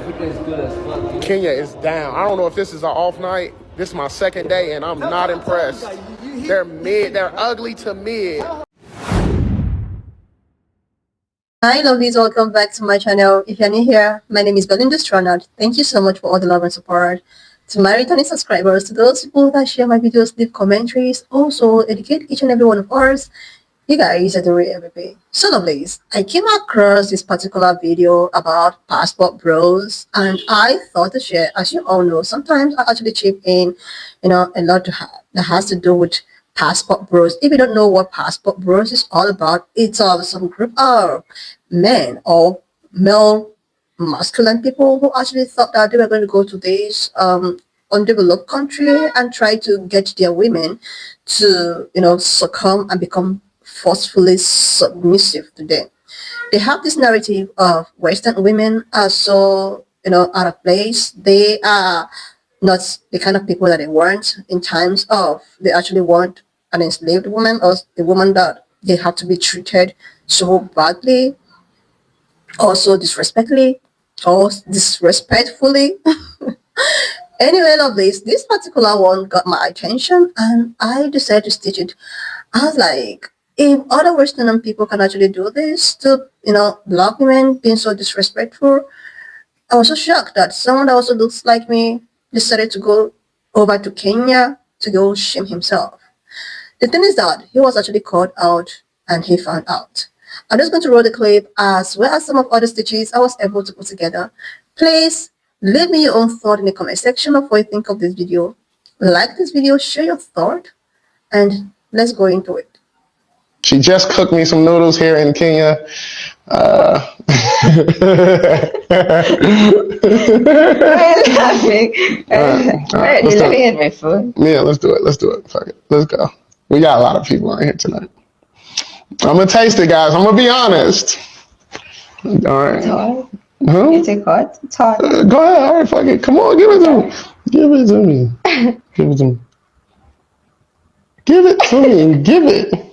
Africa is good as fuck. Kenya is down. I don't know if this is an off night. This is my second day, and I'm not impressed. They're mid. They're ugly to mid. Hi lovelies, welcome back to my channel. If you're new here, my name is Belinda Astronaut. Thank you so much for all the love and support. To my returning subscribers, to those people that share my videos, leave commentaries, also educate each and every one of us. You guys are the real MVP. So lovelies, I came across this particular video about passport bros, and I thought to share. As you all know, sometimes I actually chip in, a lot that has to do with passport bros. If you don't know what passport bros is all about, it's some group of men or male masculine people who actually thought that they were going to go to this undeveloped country and try to get their women to succumb and become forcefully submissive to them. They have this narrative of Western women are so out of place. They are not the kind of people that they want in times of they actually want an enslaved woman or the woman that they have to be treated so badly, also disrespectfully. Anyway, lovelies, this particular one got my attention and I decided to stitch it. I was like, if other Western people can actually do this to black women being so disrespectful, I was so shocked that someone that also looks like me decided to go over to Kenya to go shame himself. The thing is that he was actually caught out and he found out. I'm just going to roll the clip as well as some of other stitches I was able to put together. Please leave me your own thought in the comment section of what you think of this video. Like this video, share your thought, and let's go into it. She just cooked me some noodles here in Kenya. Laughing. My food. Yeah, let's do it. Fuck it. Let's go. We got a lot of people on here tonight. I'm gonna taste it, guys. I'm gonna be honest. All right. It's hot. Huh? It's hot. It's hot. Go ahead. All right, fuck it. Come on, give it to me. Give it to me. Give it to me. Give it to me. Give it.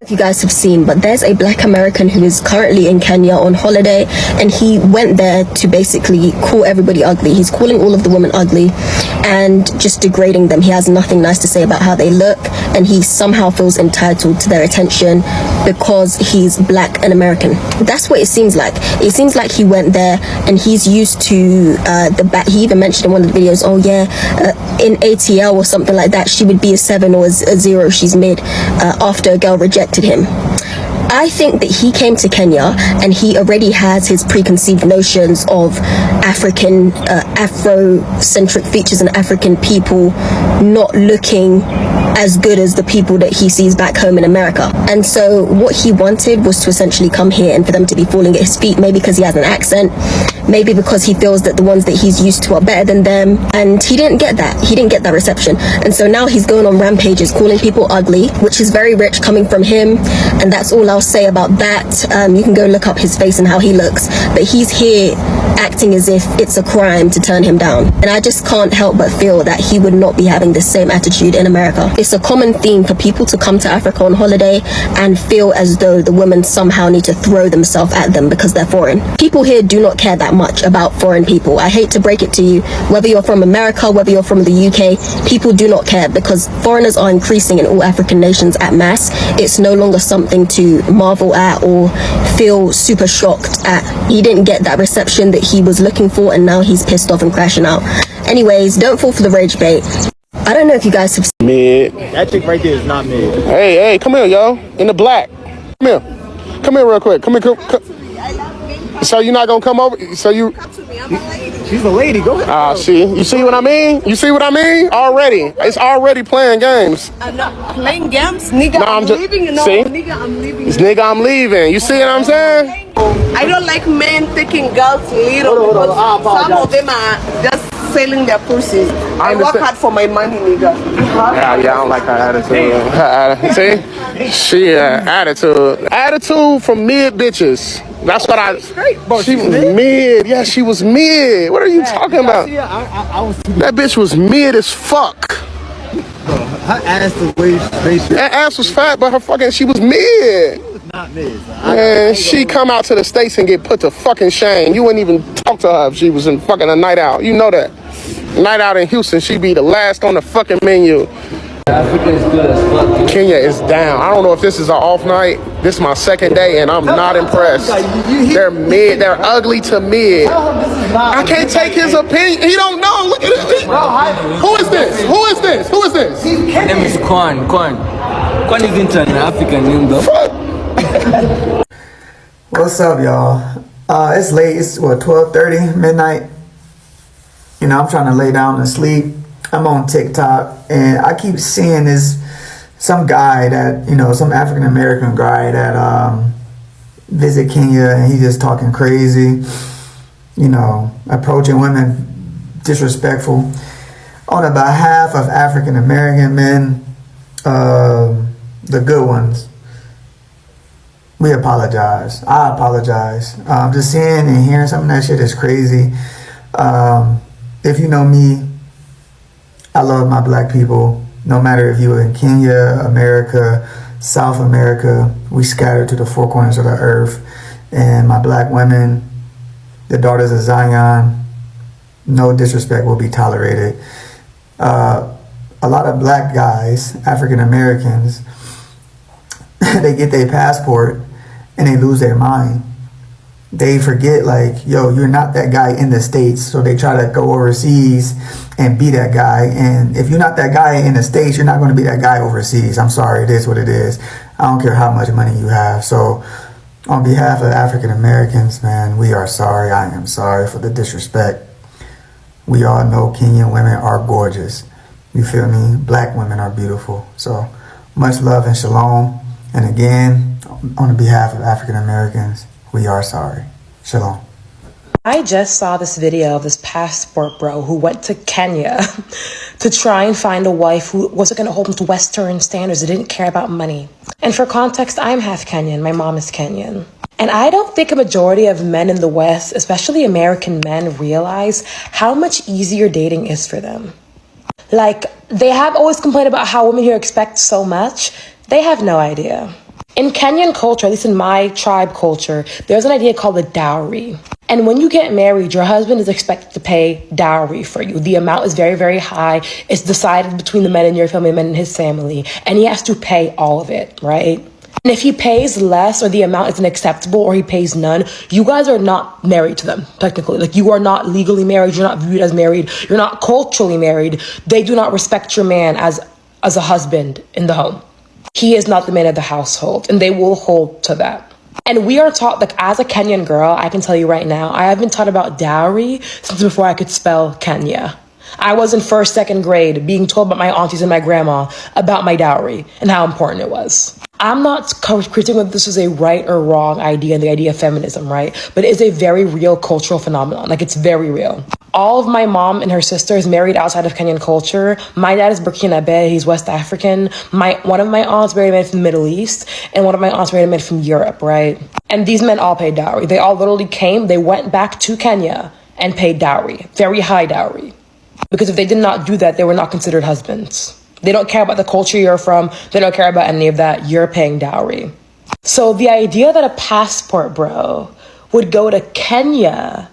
You guys have seen, but there's a black American who is currently in Kenya on holiday, and he went there to basically call everybody ugly. He's calling all of the women ugly and just degrading them. He has nothing nice to say about how they look, and he somehow feels entitled to their attention because he's black and American. That's what it seems like. It seems like he went there and he's used to he even mentioned in one of the videos, oh yeah, in ATL or something like that, she would be a 7 or a 0, she's mid, after a girl rejected him. I think that he came to Kenya and he already has his preconceived notions of African, Afrocentric features and African people not looking as good as the people that he sees back home in America. And so what he wanted was to essentially come here and for them to be falling at his feet, maybe because he has an accent, maybe because he feels that the ones that he's used to are better than them, and he didn't get that. He didn't get that reception. And so now he's going on rampages, calling people ugly, which is very rich coming from him, and that's all I'll say about that. You can go look up his face and how he looks, but he's here acting as if it's a crime to turn him down. And I just can't help but feel that he would not be having the same attitude in America. It's a common theme for people to come to Africa on holiday and feel as though the women somehow need to throw themselves at them because they're foreign. People here do not care that much about foreign people. I hate to break it to you, whether you're from America, whether you're from the UK, people do not care because foreigners are increasing in all African nations at mass. It's no longer something to marvel at or feel super shocked at. He didn't get that reception that he was looking for, and now he's pissed off and crashing out. Anyways, don't fall for the rage bait. I don't know if you guys have seen mid. That chick right there is not mid. Hey, come here, yo. In the black. Come here real quick. Come here. So you're not gonna come over? So you? She's a lady. Go ahead. See. You see what I mean? Already. It's already playing games. I'm not playing games, nigga. No, I'm just leaving. No, see? nigga, I'm leaving. It's nigga, I'm leaving. You see what I'm saying? I don't like men taking girls little because some of them are just selling their pussies. I work hard for my money, nigga. Yeah, I don't like her attitude. See? She attitude from mid bitches. That's what she was mid. Yeah, she was mid. What are you talking about? That bitch was mid as fuck. Her ass was way. That ass was fat, but she was mid. Not me. Man, she come out to the States and get put to fucking shame. You wouldn't even talk to her if she was in fucking a night out. You know that. Night out in Houston, she'd be the last on the fucking menu. Africa is good as fuck. Kenya is down. I don't know if this is an off night. This is my second day and I'm not impressed. They're mid. They're ugly to mid. I can't take his opinion. He don't know. Look at this. Who is this? Who is this? Who is this? My name is Kwan. Kwan isn't an African name though. What's up, y'all? It's late. It's what, 12:30, midnight. You know, I'm trying to lay down and sleep. I'm on TikTok and I keep seeing some guy that, you know, some African American guy that visit Kenya, and he's just talking crazy, you know, approaching women disrespectful on the behalf of African American men, the good ones. We apologize. I apologize. Just seeing and hearing some of that shit is crazy. If you know me, I love my black people. No matter if you're in Kenya, America, South America, we scattered to the four corners of the earth. And my black women, the daughters of Zion, no disrespect will be tolerated. A lot of black guys, African Americans, they get their passport and they lose their mind. They forget, like, yo, you're not that guy in the States. So they try to go overseas and be that guy. And if you're not that guy in the States, you're not going to be that guy overseas. I'm sorry, it is what it is. I don't care how much money you have. So on behalf of African Americans, man, we are sorry. I am sorry for the disrespect. We all know Kenyan women are gorgeous. You feel me? Black women are beautiful. So much love and shalom. And again, on behalf of African Americans, we are sorry. Shalom. I just saw this video of this passport bro who went to Kenya to try and find a wife who wasn't going to hold him to Western standards, that didn't care about money. And for context, I'm half Kenyan. My mom is Kenyan. And I don't think a majority of men in the West, especially American men, realize how much easier dating is for them. Like, they have always complained about how women here expect so much. They have no idea. In Kenyan culture, at least in my tribe culture, there's an idea called a dowry. And when you get married, your husband is expected to pay dowry for you. The amount is very, very high. It's decided between the men in your family, the men in his family, and he has to pay all of it, right? And if he pays less or the amount isn't acceptable or he pays none, you guys are not married to them, technically. Like, you are not legally married. You're not viewed as married. You're not culturally married. They do not respect your man as a husband in the home. He is not the man of the household, and they will hold to that. And we are taught, like, as a Kenyan girl, I can tell you right now, I have been taught about dowry since before I could spell Kenya. I was in first, second grade being told by my aunties and my grandma about my dowry and how important it was. I'm not critiquing whether this is a right or wrong idea and the idea of feminism, right? But it is a very real cultural phenomenon. Like, it's very real. All of my mom and her sisters married outside of Kenyan culture. My dad is Burkinabe, he's West African. One of my aunts married a man from the Middle East, and one of my aunts married a man from Europe, right? And these men all paid dowry. They all literally came, they went back to Kenya and paid dowry, very high dowry. Because if they did not do that, they were not considered husbands. They don't care about the culture you're from. They don't care about any of that. You're paying dowry. So the idea that a passport bro would go to Kenya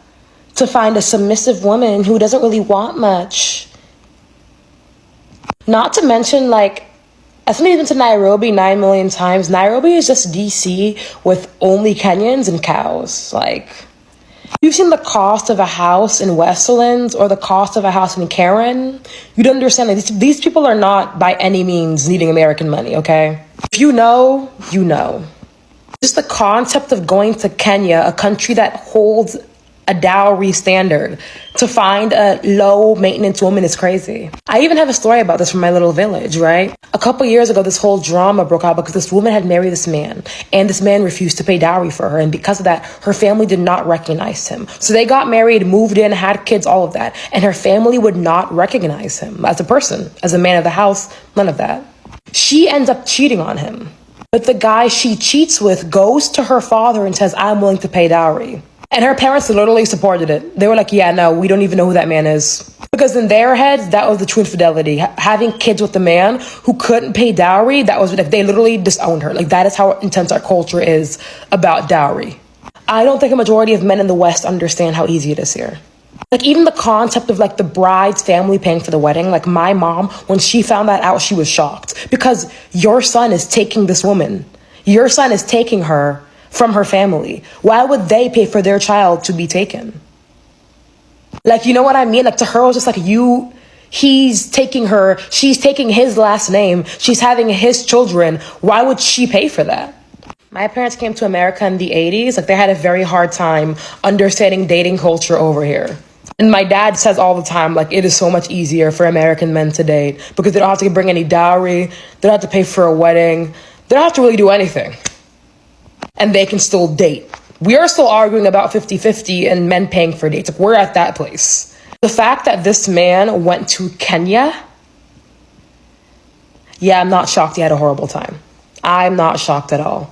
to find a submissive woman who doesn't really want much. Not to mention, like, I've only been to Nairobi 9 million times. Nairobi is just DC with only Kenyans and cows. Like, you've seen the cost of a house in Westlands or the cost of a house in Karen. You'd understand that these people are not by any means needing American money, okay? If you know, you know. Just the concept of going to Kenya, a country that holds a dowry standard, to find a low maintenance woman is crazy. I even have a story about this from my little village, right? A couple years ago, this whole drama broke out because this woman had married this man, and this man refused to pay dowry for her. And because of that, her family did not recognize him. So they got married, moved in, had kids, all of that. And her family would not recognize him as a person, as a man of the house, none of that. She ends up cheating on him. But the guy she cheats with goes to her father and says, I'm willing to pay dowry. And her parents literally supported it. They were like, yeah, no, we don't even know who that man is. Because in their heads, that was the true infidelity. Having kids with a man who couldn't pay dowry, that was like they literally disowned her. Like that is how intense our culture is about dowry. I don't think a majority of men in the West understand how easy it is here. Like even the concept of like the bride's family paying for the wedding, like my mom, when she found that out, she was shocked because your son is taking this woman. Your son is taking her from her family. Why would they pay for their child to be taken? Like, you know what I mean? Like to her, it was just like he's taking her, she's taking his last name, she's having his children. Why would she pay for that? My parents came to America in the 80s. Like they had a very hard time understanding dating culture over here. And my dad says all the time, like, it is so much easier for American men to date because they don't have to bring any dowry. They don't have to pay for a wedding. They don't have to really do anything. And they can still date. We are still arguing about 50-50 and men paying for dates. Like, we're at that place. The fact that this man went to Kenya, yeah, I'm not shocked he had a horrible time. I'm not shocked at all.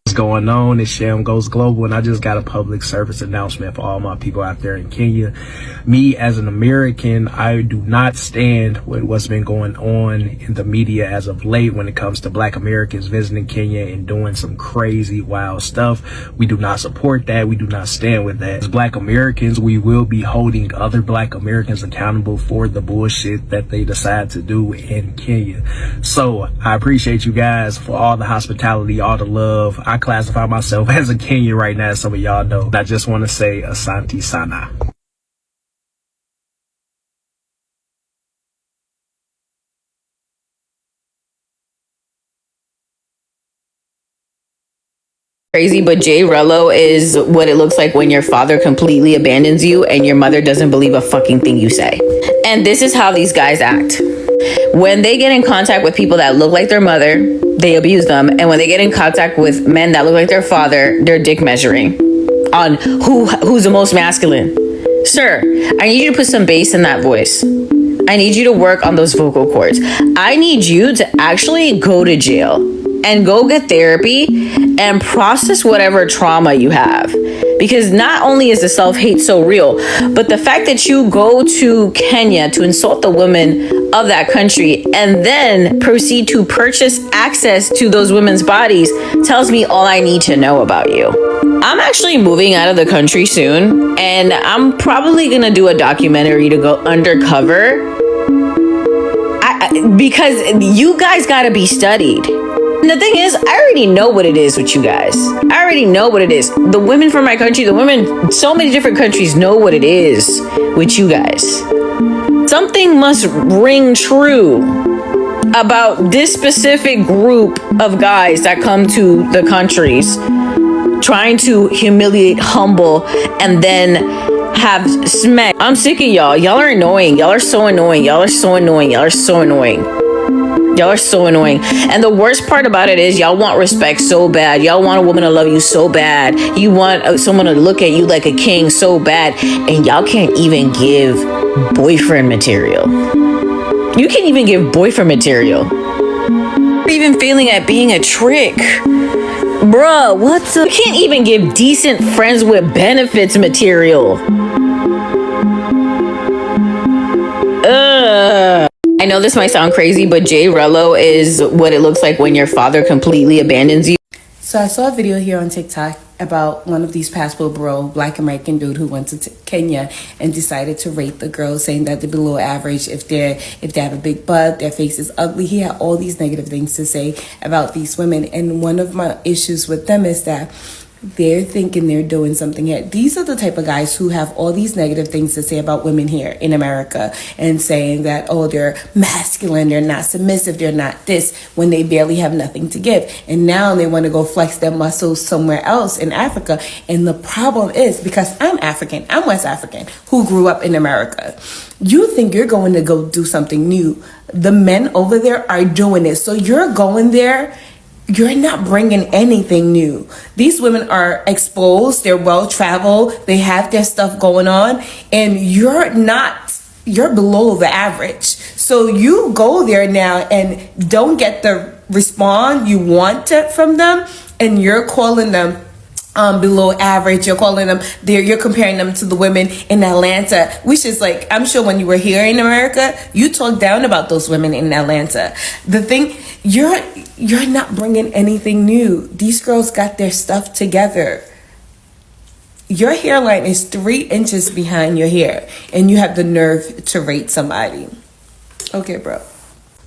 What's going on? It's Sham Goes Global, and I just got a public service announcement for all my people out there in Kenya. Me, as an American, I do not stand with what's been going on in the media as of late when it comes to Black Americans visiting Kenya and doing some crazy, wild stuff. We do not support that. We do not stand with that. As Black Americans, we will be holding other Black Americans accountable for the bullshit that they decide to do in Kenya. So I appreciate you guys for all the hospitality, all the love. I classify myself as a Kenyan right now, some of y'all know. I just want to say Asante Sana. Crazy, but J Rello is what it looks like when your father completely abandons you and your mother doesn't believe a fucking thing you say. And this is how these guys act. When they get in contact with people that look like their mother, they abuse them. And when they get in contact with men that look like their father, they're dick measuring on who's the most masculine. Sir, I need you to put some bass in that voice. I need you to work on those vocal cords. I need you to actually go to jail and go get therapy and process whatever trauma you have. Because not only is the self-hate so real, but the fact that you go to Kenya to insult the women of that country and then proceed to purchase access to those women's bodies tells me all I need to know about you. I'm actually moving out of the country soon, and I'm probably gonna do a documentary to go undercover because you guys gotta be studied. And the thing is, I already know what it is with you guys. I already know what it is. The women from my country, the women, so many different countries know what it is with you guys. Something must ring true about this specific group of guys that come to the countries trying to humiliate, humble, and then have smack. I'm sick of y'all. Y'all are annoying. Y'all are so annoying. Y'all are so annoying. Y'all are so annoying. Y'all are so annoying. And the worst part about it is y'all want respect so bad. Y'all want a woman to love you so bad. You want someone to look at you like a king so bad. And y'all can't even give boyfriend material. You can't even give boyfriend material. You're even failing at being a trick. Bruh, what's up? You can't even give decent friends with benefits material. I know this might sound crazy, but J Rello is what it looks like when your father completely abandons you. So I saw a video here on TikTok about one of these passport bro, Black American dude who went to Kenya and decided to rate the girls, saying that they're below average if they have a big butt, their face is ugly. He had all these negative things to say about these women. And one of my issues with them is that they're thinking they're doing something here. These are the type of guys who have all these negative things to say about women here in America and saying that, oh, they're masculine, they're not submissive, they're not this, when they barely have nothing to give. And now they want to go flex their muscles somewhere else in Africa. And the problem is, because I'm African, I'm West African, who grew up in America. You think you're going to go do something new. The men over there are doing it. So you're going there, you're not bringing anything new. These women are exposed, they're well-traveled, they have their stuff going on, and you're below the average. So you go there now and don't get the response you want from them, and you're calling them below average. You're calling them you're comparing them to the women in Atlanta, which is like, I'm sure when you were here in America, you talked down about those women in Atlanta. The thing, you're not bringing anything new. These girls got their stuff together. Your hairline is 3 inches behind your hair, and you have the nerve to rate somebody. Okay, bro.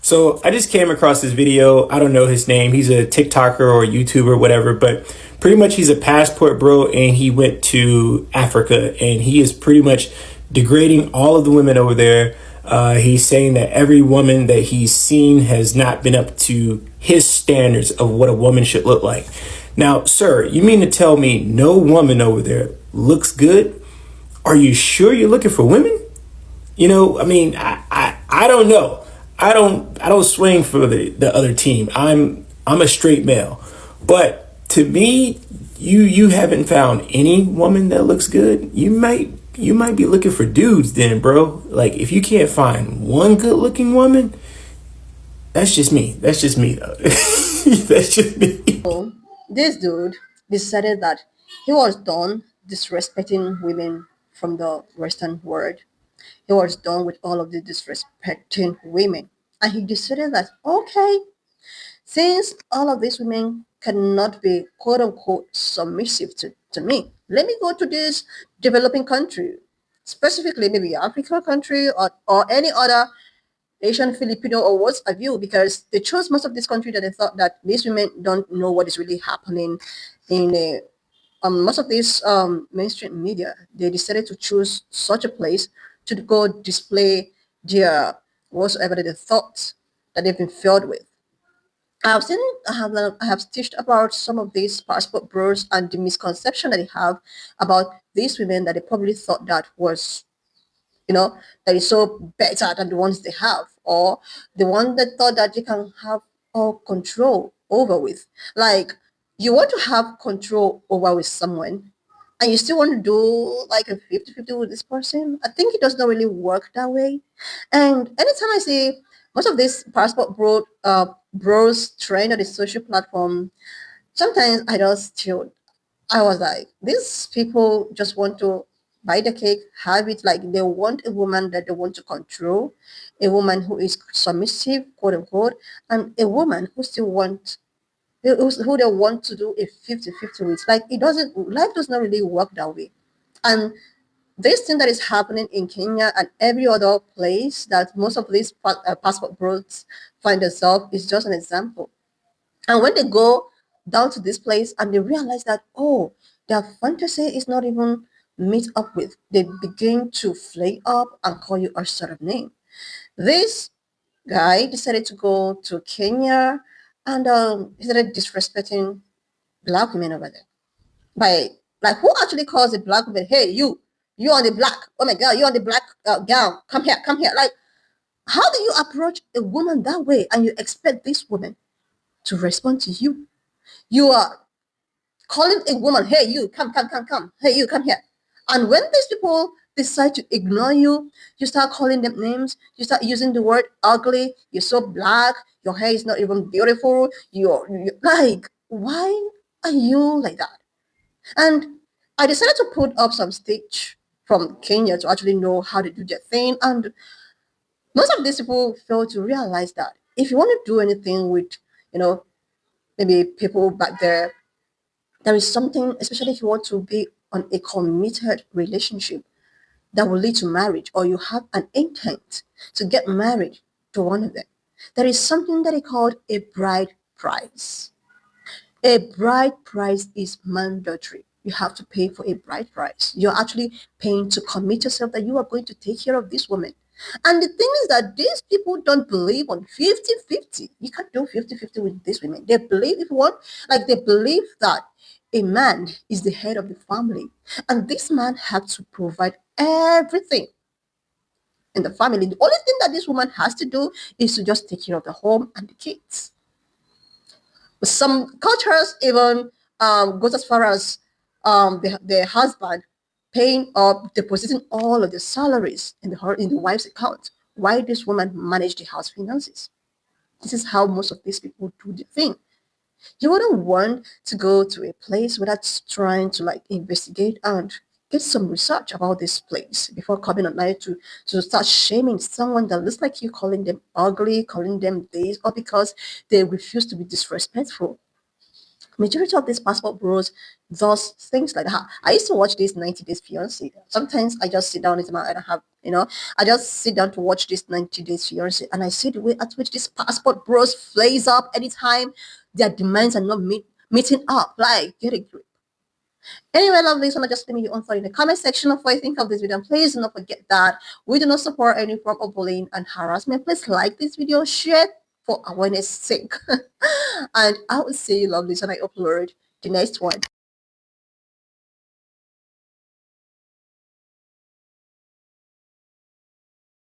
So I just came across this video. I don't know his name. He's a TikToker or YouTuber, whatever, but pretty much he's a passport bro, and he went to Africa, and he is pretty much degrading all of the women over there. He's saying that every woman that he's seen has not been up to his standards of what a woman should look like. Now, sir, you mean to tell me no woman over there looks good? Are you sure you're looking for women? You know, I mean, I don't know. I don't swing for the other team. I'm a straight male. But to me, you haven't found any woman that looks good. You might be looking for dudes then, bro. Like, if you can't find one good looking woman, that's just me. That's just me though. That's just me. This dude decided that he was done disrespecting women from the Western world. He was done with all of the disrespecting women. And he decided that, okay, since all of these women cannot be quote unquote submissive to me, let me go to this developing country, specifically maybe African country or any other Asian, Filipino, or what have you, because they chose most of this country that they thought that these women don't know what is really happening in most of these mainstream media. They decided to choose such a place to go display their whatsoever they thought that they've been filled with. I've seen, I have stitched about some of these passport bros and the misconception that they have about these women that they probably thought that was, that is so better than the ones they have, or the one that thought that you can have all control over with. Like, you want to have control over with someone, and you still want to do like a 50-50 with this person. I think it does not really work that way. And anytime I see most of these passport bros trend on the social platform, sometimes I was like, these people just want to buy the cake, have it. Like, they want a woman that they want to control, a woman who is submissive, quote unquote, and a woman who still wants who they want to do a 50-50 with. Like, life does not really work that way. And this thing that is happening in Kenya and every other place that most of these passport bros find themselves is just an example. And when they go down to this place and they realize that, oh, their fantasy is not even meet up with, they begin to flare up and call you a sort of name. This guy decided to go to Kenya and he started disrespecting black women over there. By, like, who actually calls a black woman, hey, you on the black, oh my God, you on the black gown, come here. Like, how do you approach a woman that way and you expect this woman to respond to you? You are calling a woman, hey, you, come. Hey, you, come here. And when these people decide to ignore you, you start calling them names. You start using the word ugly. You're so black. Your hair is not even beautiful. You're like, why are you like that? And I decided to put up some stage from Kenya to actually know how to do their thing. And most of these people fail to realize that if you want to do anything with, maybe people back there, there is something, especially if you want to be on a committed relationship that will lead to marriage, or you have an intent to get married to one of them. There is something that is called a bride price. A bride price is mandatory. You have to pay for a bride price. You're actually paying to commit yourself that you are going to take care of this woman. And the thing is that these people don't believe on 50-50. You can't do 50-50 with these women. They believe, if you want, like, they believe that a man is the head of the family. And this man has to provide everything in the family. The only thing that this woman has to do is to just take care of the home and the kids. Some cultures even goes as far as the husband paying or depositing all of the salaries in the wife's account while this woman manage the house finances. This is how most of these people do the thing. You wouldn't want to go to a place without trying to like investigate and get some research about this place before coming online to start shaming someone that looks like you, calling them ugly, calling them this, or because they refuse to be disrespectful. Majority of these passport bros does things like that. I used to watch this 90 Days Fiance. Sometimes I just sit down in my and I have, I just sit down to watch this 90 Days Fiance and I see the way at which these passport bros flays up anytime their demands are not meeting up. Like, get a grip. Anyway, lovely, so just leave me your own thought in the comment section of what you think of this video. And please do not forget that we do not support any form of bullying and harassment. Please like this video, share for awareness sake. And I will see you, lovely, when I upload the next one.